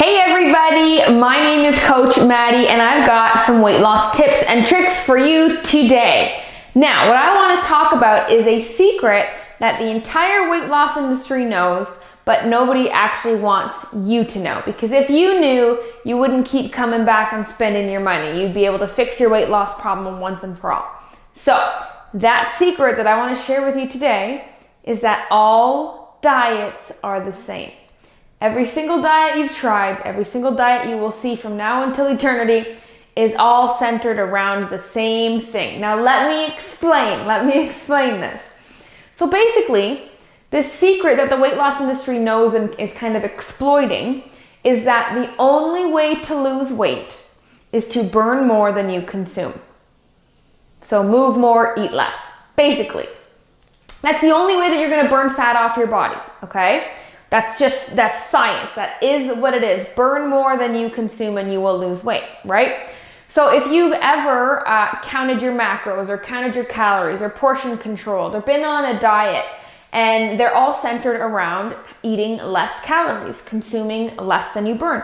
Hey everybody, my name is Coach Maddie and I've got some weight loss tips and tricks for you today. Now, what I want to talk about is a secret that the entire weight loss industry knows, but nobody actually wants you to know. Because if you knew, you wouldn't keep coming back and spending your money. You'd be able to fix your weight loss problem once and for all. So, that secret that I want to share with you today is that all diets are the same. Every single diet you've tried, every single diet you will see from now until eternity is all centered around the same thing. Now let me explain this. So basically, this secret that the weight loss industry knows and is kind of exploiting is that the only way to lose weight is to burn more than you consume. So move more, eat less. Basically, that's the only way that you're going to burn fat off your body, okay? That's science. That is what it is. Burn more than you consume and you will lose weight, right? So if you've ever counted your macros or counted your calories or portion controlled or been on a diet, and they're all centered around eating less calories, consuming less than you burn.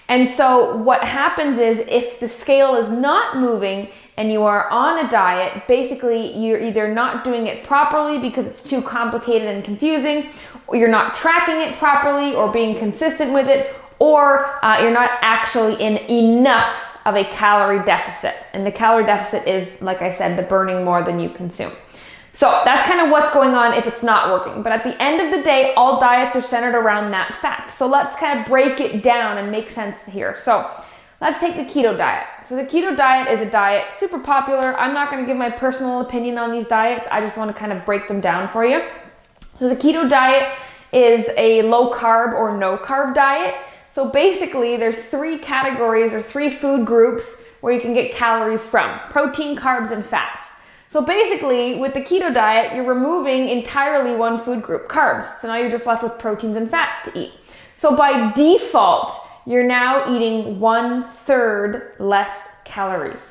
And so what happens is if the scale is not moving and you are on a diet, basically you're either not doing it properly because it's too complicated and confusing, or you're not tracking it properly or being consistent with it, or you're not actually in enough of a calorie deficit. And the calorie deficit is, like I said, the burning more than you consume. So that's kind of what's going on if it's not working. But at the end of the day, all diets are centered around that fact. So let's kind of break it down and make sense here. So let's take the keto diet. So the keto diet is a diet, super popular. I'm not going to give my personal opinion on these diets. I just want to kind of break them down for you. So the keto diet is a low carb or no carb diet. So basically there's three categories or three food groups where you can get calories from: protein, carbs, and fats. So basically with the keto diet, you're removing entirely one food group, carbs. So now you're just left with proteins and fats to eat. So by default, you're now eating 1/3 less calories.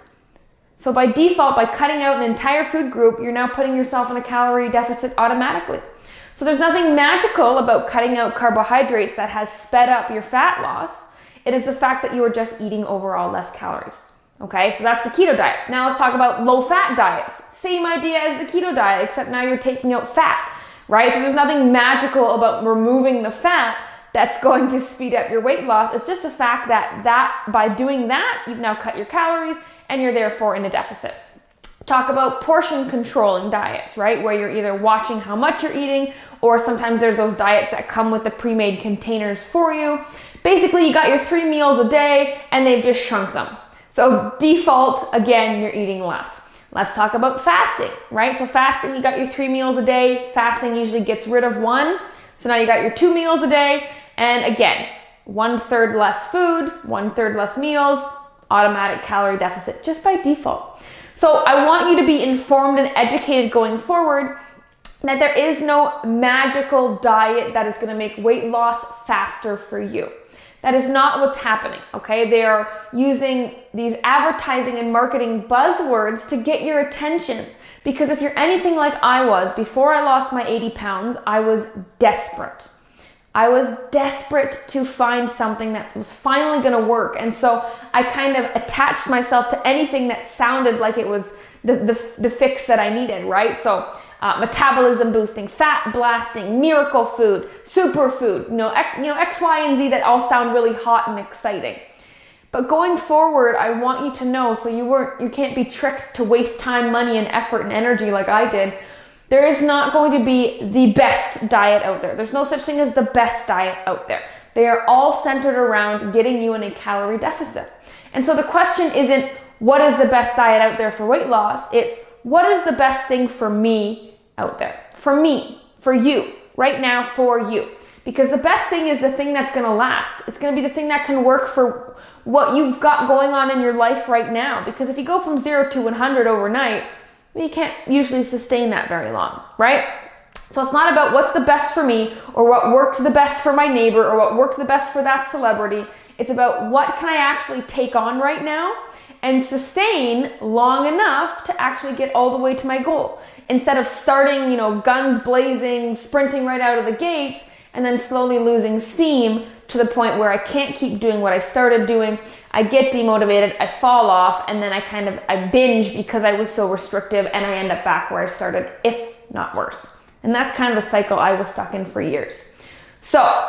So by default, by cutting out an entire food group, you're now putting yourself in a calorie deficit automatically. So there's nothing magical about cutting out carbohydrates that has sped up your fat loss. It is the fact that you are just eating overall less calories. Okay, so that's the keto diet. Now let's talk about low fat diets. Same idea as the keto diet, except now you're taking out fat, right? So there's nothing magical about removing the fat that's going to speed up your weight loss. It's just a fact that by doing that, you've now cut your calories and you're therefore in a deficit. Talk about portion controlling diets, right? Where you're either watching how much you're eating, or sometimes there's those diets that come with the pre-made containers for you. Basically, you got your 3 meals a day and they've just shrunk them. So default, again, you're eating less. Let's talk about fasting, right? So fasting, you got your 3 meals a day. Fasting usually gets rid of one. So now you got your 2 meals a day. And again, 1/3 less food, 1/3 less meals, automatic calorie deficit just by default. So I want you to be informed and educated going forward that there is no magical diet that is going to make weight loss faster for you. That is not what's happening, okay? They are using these advertising and marketing buzzwords to get your attention. Because if you're anything like I was, before I lost my 80 pounds, I was desperate. I was desperate to find something that was finally going to work. And so I kind of attached myself to anything that sounded like it was the fix that I needed, right? So metabolism boosting, fat blasting, miracle food, superfood, X, Y, and Z that all sound really hot and exciting. But going forward, I want you to know, so you can't be tricked to waste time, money, and effort and energy like I did. There is not going to be the best diet out there. There's no such thing as the best diet out there. They are all centered around getting you in a calorie deficit. And so the question isn't, what is the best diet out there for weight loss? It's, what is the best thing for me out there? For me, for you, right now for you. Because the best thing is the thing that's gonna last. It's gonna be the thing that can work for what you've got going on in your life right now. Because if you go from 0 to 100 overnight, you can't usually sustain that very long, right? So it's not about what's the best for me or what worked the best for my neighbor or what worked the best for that celebrity. It's about what can I actually take on right now and sustain long enough to actually get all the way to my goal. Instead of starting, guns blazing, sprinting right out of the gates, and then slowly losing steam to the point where I can't keep doing what I started doing. I get demotivated, I fall off, and then I binge because I was so restrictive, and I end up back where I started, if not worse. And that's kind of the cycle I was stuck in for years. So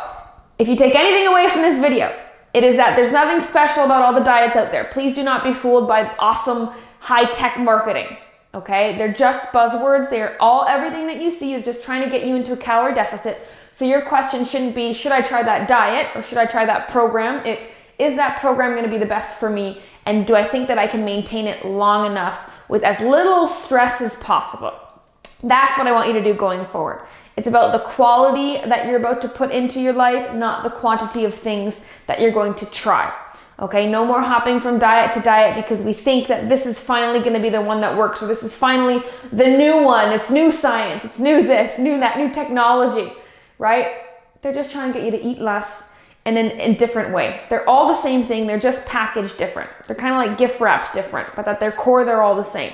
if you take anything away from this video, it is that there's nothing special about all the diets out there. Please do not be fooled by awesome high-tech marketing. Okay, they're just buzzwords. Everything that you see is just trying to get you into a calorie deficit. So your question shouldn't be, should I try that diet or should I try that program? It's, is that program going to be the best for me? And do I think that I can maintain it long enough with as little stress as possible? That's what I want you to do going forward. It's about the quality that you're about to put into your life, not the quantity of things that you're going to try. Okay, no more hopping from diet to diet because we think that this is finally going to be the one that works, or this is finally the new one. It's new science, it's new this, new that, new technology, right? They're just trying to get you to eat less and in a different way. They're all the same thing, they're just packaged different. They're kind of like gift wrapped different, but at their core, they're all the same.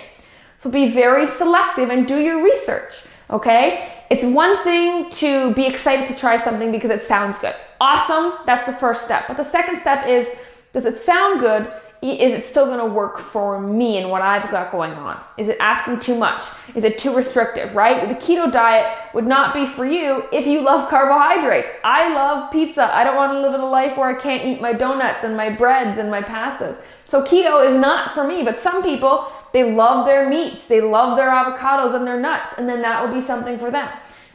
So be very selective and do your research, okay? It's one thing to be excited to try something because it sounds good. Awesome, that's the first step. But the second step is, does it sound good? Is it still gonna work for me and what I've got going on? Is it asking too much? Is it too restrictive, right? The keto diet would not be for you if you love carbohydrates. I love pizza. I don't wanna live in a life where I can't eat my donuts and my breads and my pastas. So keto is not for me, but some people, they love their meats, they love their avocados and their nuts, and then that will be something for them.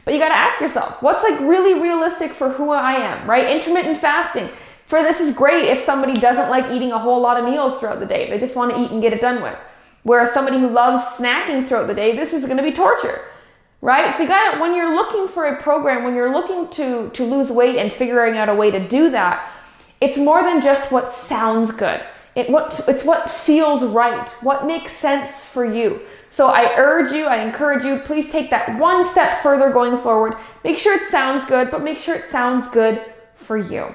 But you gotta ask yourself, what's like really realistic for who I am, right? Intermittent fasting. For this is great if somebody doesn't like eating a whole lot of meals throughout the day. They just want to eat and get it done with. Whereas somebody who loves snacking throughout the day, this is going to be torture, right? So you got, when you're looking for a program, when you're looking to lose weight and figuring out a way to do that, it's more than just what sounds good. It's what feels right, what makes sense for you. So I encourage you, please take that one step further going forward. Make sure it sounds good, but make sure it sounds good for you.